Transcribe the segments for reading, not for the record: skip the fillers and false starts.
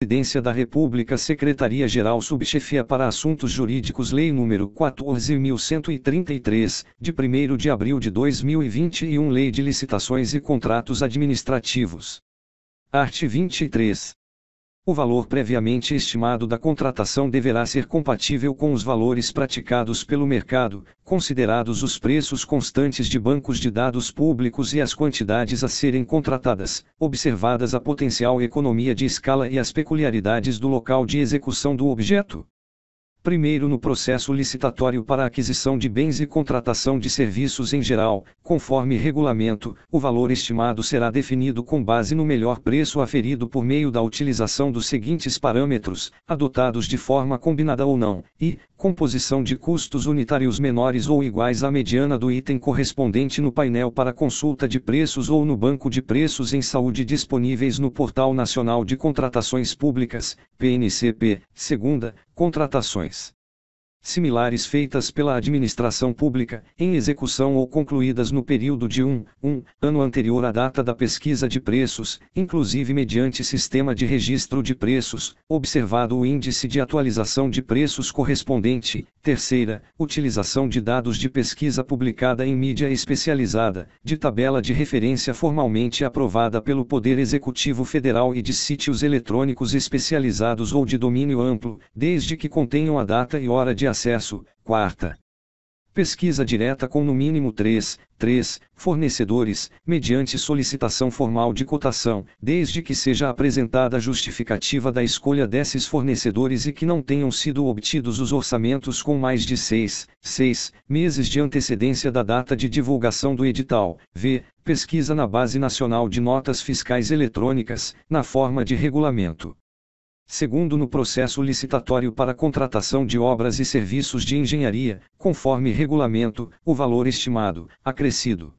Presidência da República, Secretaria-Geral Subchefia para Assuntos Jurídicos, Lei nº 14.133, de 1º de abril de 2021, Lei de Licitações e Contratos Administrativos. Art. 23. O valor previamente estimado da contratação deverá ser compatível com os valores praticados pelo mercado, considerados os preços constantes de bancos de dados públicos e as quantidades a serem contratadas, observadas a potencial economia de escala e as peculiaridades do local de execução do objeto. Primeiro, no processo licitatório para aquisição de bens e contratação de serviços em geral, conforme regulamento, o valor estimado será definido com base no melhor preço aferido por meio da utilização dos seguintes parâmetros, adotados de forma combinada ou não, e composição de custos unitários menores ou iguais à mediana do item correspondente no painel para consulta de preços ou no banco de preços em saúde disponíveis no Portal Nacional de Contratações Públicas, PNCP. Segunda, contratações similares feitas pela administração pública, em execução ou concluídas no período de um ano anterior à data da pesquisa de preços, inclusive mediante sistema de registro de preços, observado o índice de atualização de preços correspondente. Terceira, utilização de dados de pesquisa publicada em mídia especializada, de tabela de referência formalmente aprovada pelo Poder Executivo Federal e de sítios eletrônicos especializados ou de domínio amplo, desde que contenham a data e hora de acesso. Quarta, pesquisa direta com no mínimo 3 fornecedores, mediante solicitação formal de cotação, desde que seja apresentada a justificativa da escolha desses fornecedores e que não tenham sido obtidos os orçamentos com mais de 6 meses de antecedência da data de divulgação do edital. V. Pesquisa na Base Nacional de Notas Fiscais Eletrônicas, na forma de regulamento. Segundo, no processo licitatório para contratação de obras e serviços de engenharia, conforme regulamento, o valor estimado, acrescido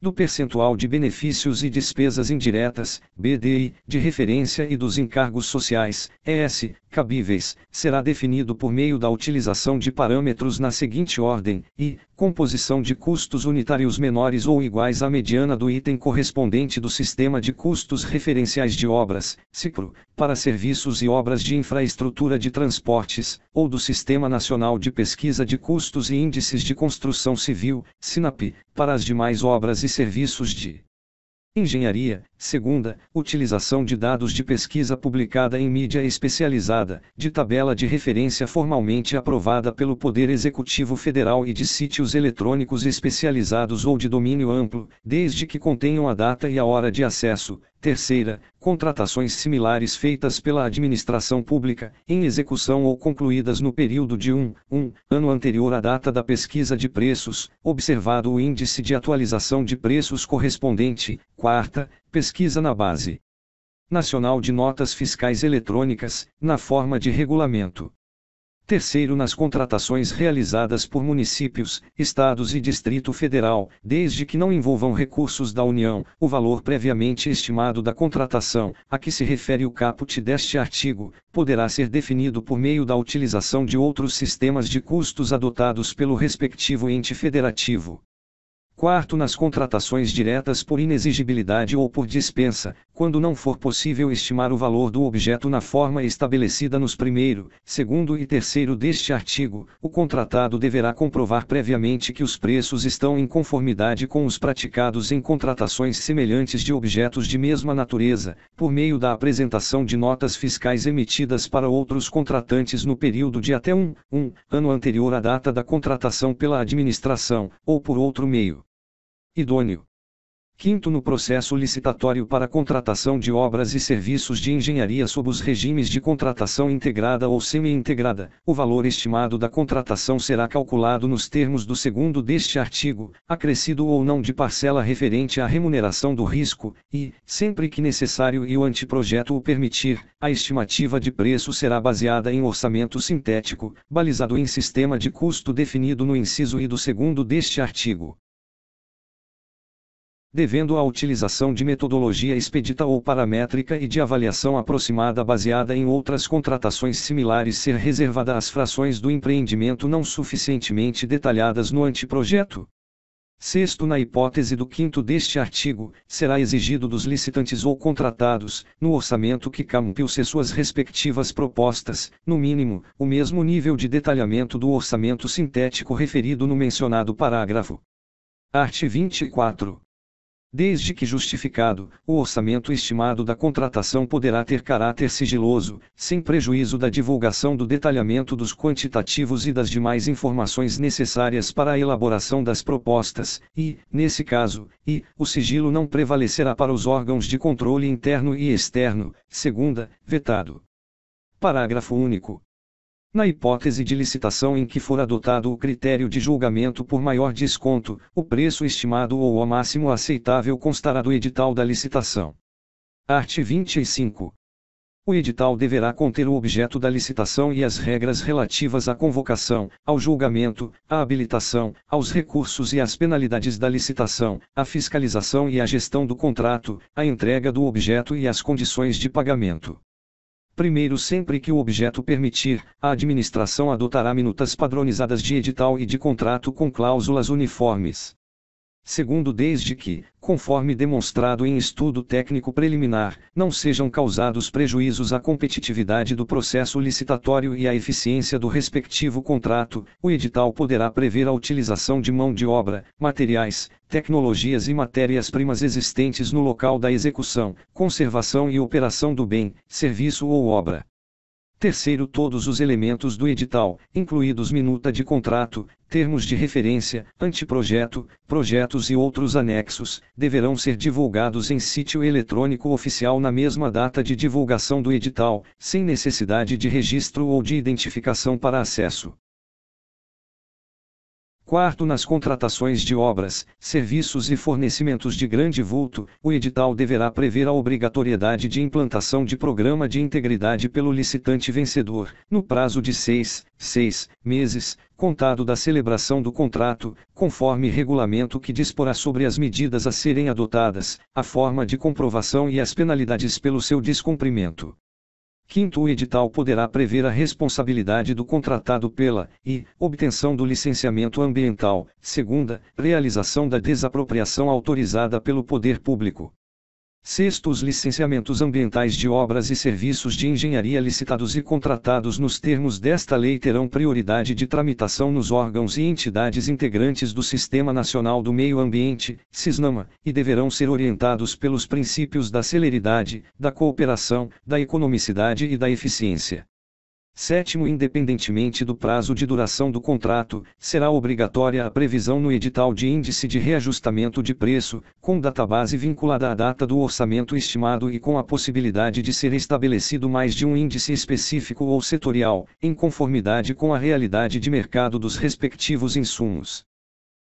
do percentual de benefícios e despesas indiretas, BDI, de referência e dos encargos sociais, ES, cabíveis, será definido por meio da utilização de parâmetros na seguinte ordem: I. Composição de custos unitários menores ou iguais à mediana do item correspondente do Sistema de Custos Referenciais de Obras, SICRO, para serviços e obras de infraestrutura de transportes, ou do Sistema Nacional de Pesquisa de Custos e Índices de Construção Civil, SINAP, para as demais obras e serviços de engenharia. Segunda, utilização de dados de pesquisa publicada em mídia especializada, de tabela de referência formalmente aprovada pelo Poder Executivo Federal e de sítios eletrônicos especializados ou de domínio amplo, desde que contenham a data e a hora de acesso. Terceira, contratações similares feitas pela administração pública, em execução ou concluídas no período de um ano anterior à data da pesquisa de preços, observado o índice de atualização de preços correspondente. Quarta, pesquisa na Base Nacional de Notas Fiscais Eletrônicas, na forma de regulamento. Terceiro, nas contratações realizadas por municípios, estados e Distrito Federal, desde que não envolvam recursos da União, o valor previamente estimado da contratação, a que se refere o caput deste artigo, poderá ser definido por meio da utilização de outros sistemas de custos adotados pelo respectivo ente federativo. Quarto, nas contratações diretas por inexigibilidade ou por dispensa, quando não for possível estimar o valor do objeto na forma estabelecida nos primeiro, segundo e terceiro deste artigo, o contratado deverá comprovar previamente que os preços estão em conformidade com os praticados em contratações semelhantes de objetos de mesma natureza, por meio da apresentação de notas fiscais emitidas para outros contratantes no período de até um ano anterior à data da contratação pela administração, ou por outro meio idôneo. Quinto, no processo licitatório para contratação de obras e serviços de engenharia sob os regimes de contratação integrada ou semi-integrada, o valor estimado da contratação será calculado nos termos do segundo deste artigo, acrescido ou não de parcela referente à remuneração do risco, e, sempre que necessário e o anteprojeto o permitir, a estimativa de preço será baseada em orçamento sintético, balizado em sistema de custo definido no inciso I do segundo deste artigo. Devendo a utilização de metodologia expedita ou paramétrica e de avaliação aproximada baseada em outras contratações similares ser reservada às frações do empreendimento não suficientemente detalhadas no anteprojeto. Sexto, na hipótese do quinto deste artigo, será exigido dos licitantes ou contratados, no orçamento que campeie suas respectivas propostas, no mínimo, o mesmo nível de detalhamento do orçamento sintético referido no mencionado parágrafo. Art. 24. Desde que justificado, o orçamento estimado da contratação poderá ter caráter sigiloso, sem prejuízo da divulgação do detalhamento dos quantitativos e das demais informações necessárias para a elaboração das propostas, e, nesse caso, o sigilo não prevalecerá para os órgãos de controle interno e externo, segunda, vetado. Parágrafo único. Na hipótese de licitação em que for adotado o critério de julgamento por maior desconto, o preço estimado ou o máximo aceitável constará do edital da licitação. Art. 25. O edital deverá conter o objeto da licitação e as regras relativas à convocação, ao julgamento, à habilitação, aos recursos e às penalidades da licitação, à fiscalização e à gestão do contrato, à entrega do objeto e às condições de pagamento. Primeiro, sempre que o objeto permitir, a administração adotará minutas padronizadas de edital e de contrato com cláusulas uniformes. Segundo, desde que, conforme demonstrado em estudo técnico preliminar, não sejam causados prejuízos à competitividade do processo licitatório e à eficiência do respectivo contrato, o edital poderá prever a utilização de mão de obra, materiais, tecnologias e matérias-primas existentes no local da execução, conservação e operação do bem, serviço ou obra. Terceiro, todos os elementos do edital, incluídos minuta de contrato, termos de referência, anteprojeto, projetos e outros anexos, deverão ser divulgados em sítio eletrônico oficial na mesma data de divulgação do edital, sem necessidade de registro ou de identificação para acesso. Quarto, nas contratações de obras, serviços e fornecimentos de grande vulto, o edital deverá prever a obrigatoriedade de implantação de programa de integridade pelo licitante vencedor, no prazo de 6 meses, contado da celebração do contrato, conforme regulamento que disporá sobre as medidas a serem adotadas, a forma de comprovação e as penalidades pelo seu descumprimento. Quinto, o edital poderá prever a responsabilidade do contratado pela obtenção do licenciamento ambiental, segunda, realização da desapropriação autorizada pelo poder público. Sexto, os licenciamentos ambientais de obras e serviços de engenharia licitados e contratados nos termos desta lei terão prioridade de tramitação nos órgãos e entidades integrantes do Sistema Nacional do Meio Ambiente, SISNAMA, e deverão ser orientados pelos princípios da celeridade, da cooperação, da economicidade e da eficiência. Sétimo, independentemente do prazo de duração do contrato, será obrigatória a previsão no edital de índice de reajustamento de preço, com database vinculada à data do orçamento estimado e com a possibilidade de ser estabelecido mais de um índice específico ou setorial, em conformidade com a realidade de mercado dos respectivos insumos.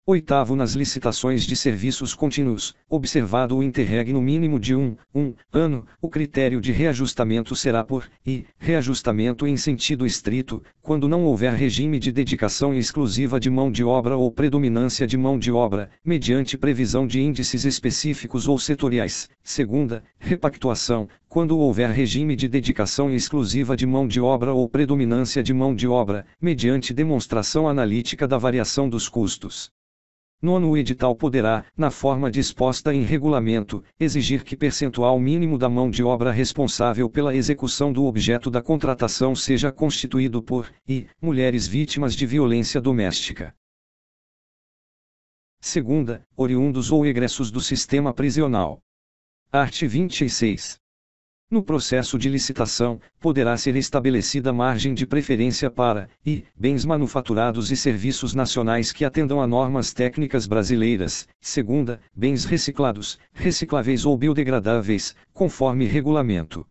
Oitavo, nas licitações de serviços contínuos, observado o interregno mínimo de um ano, o critério de reajustamento será por reajustamento em sentido estrito, quando não houver regime de dedicação exclusiva de mão de obra ou predominância de mão de obra, mediante previsão de índices específicos ou setoriais. Segunda, repactuação, quando houver regime de dedicação exclusiva de mão de obra ou predominância de mão de obra, mediante demonstração analítica da variação dos custos. Nono, o edital poderá, na forma disposta em regulamento, exigir que percentual mínimo da mão de obra responsável pela execução do objeto da contratação seja constituído por mulheres vítimas de violência doméstica. Segunda, oriundos ou egressos do sistema prisional. Art. 26. No processo de licitação, poderá ser estabelecida margem de preferência para bens manufaturados e serviços nacionais que atendam a normas técnicas brasileiras. Segunda, bens reciclados, recicláveis ou biodegradáveis, conforme regulamento.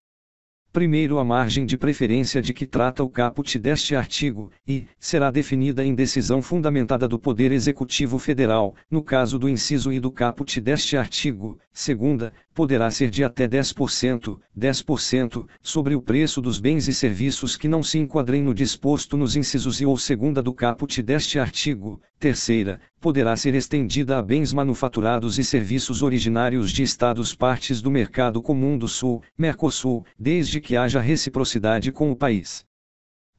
Primeiro, a margem de preferência de que trata o caput deste artigo, será definida em decisão fundamentada do Poder Executivo Federal, no caso do inciso I do caput deste artigo. Segunda, poderá ser de até 10% sobre o preço dos bens e serviços que não se enquadrem no disposto nos incisos I ou segunda do caput deste artigo. Terceira, poderá ser estendida a bens manufaturados e serviços originários de estados partes do Mercado Comum do Sul, Mercosul, desde que haja reciprocidade com o país.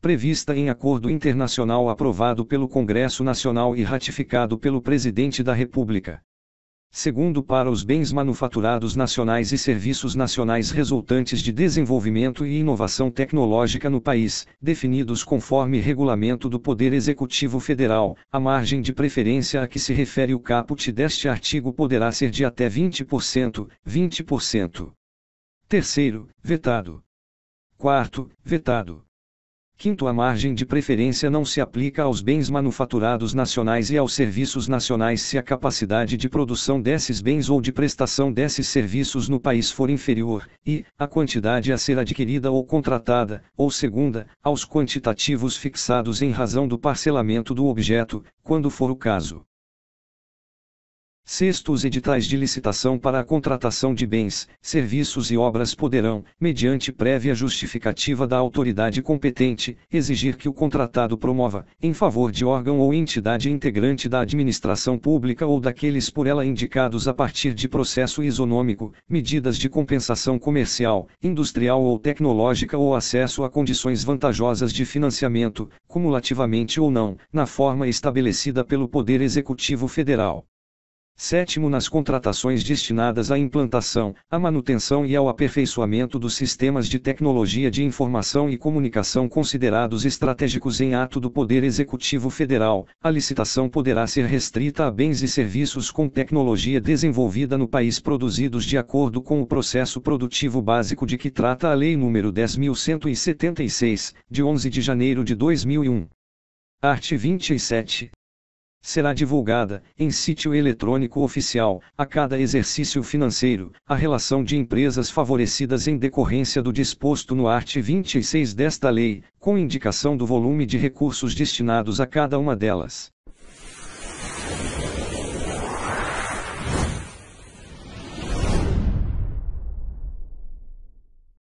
prevista em acordo internacional aprovado pelo Congresso Nacional e ratificado pelo Presidente da República. Segundo, para os bens manufaturados nacionais e serviços nacionais resultantes de desenvolvimento e inovação tecnológica no país, definidos conforme regulamento do Poder Executivo Federal, a margem de preferência a que se refere o caput deste artigo poderá ser de até 20%, 20%. Terceiro, vetado. Quarto, vetado. Quinto, a margem de preferência não se aplica aos bens manufaturados nacionais e aos serviços nacionais se a capacidade de produção desses bens ou de prestação desses serviços no país for inferior, e, a quantidade a ser adquirida ou contratada, ou segunda, aos quantitativos fixados em razão do parcelamento do objeto, quando for o caso. Sexto, os editais de licitação para a contratação de bens, serviços e obras poderão, mediante prévia justificativa da autoridade competente, exigir que o contratado promova, em favor de órgão ou entidade integrante da administração pública ou daqueles por ela indicados a partir de processo isonômico, medidas de compensação comercial, industrial ou tecnológica ou acesso a condições vantajosas de financiamento, cumulativamente ou não, na forma estabelecida pelo Poder Executivo Federal. Sétimo, nas contratações destinadas à implantação, à manutenção e ao aperfeiçoamento dos sistemas de tecnologia de informação e comunicação considerados estratégicos em ato do Poder Executivo Federal, a licitação poderá ser restrita a bens e serviços com tecnologia desenvolvida no país produzidos de acordo com o processo produtivo básico de que trata a Lei nº 10.176, de 11 de janeiro de 2001. Art. 27. Será divulgada, em sítio eletrônico oficial, a cada exercício financeiro, a relação de empresas favorecidas em decorrência do disposto no art. 26 desta lei, com indicação do volume de recursos destinados a cada uma delas.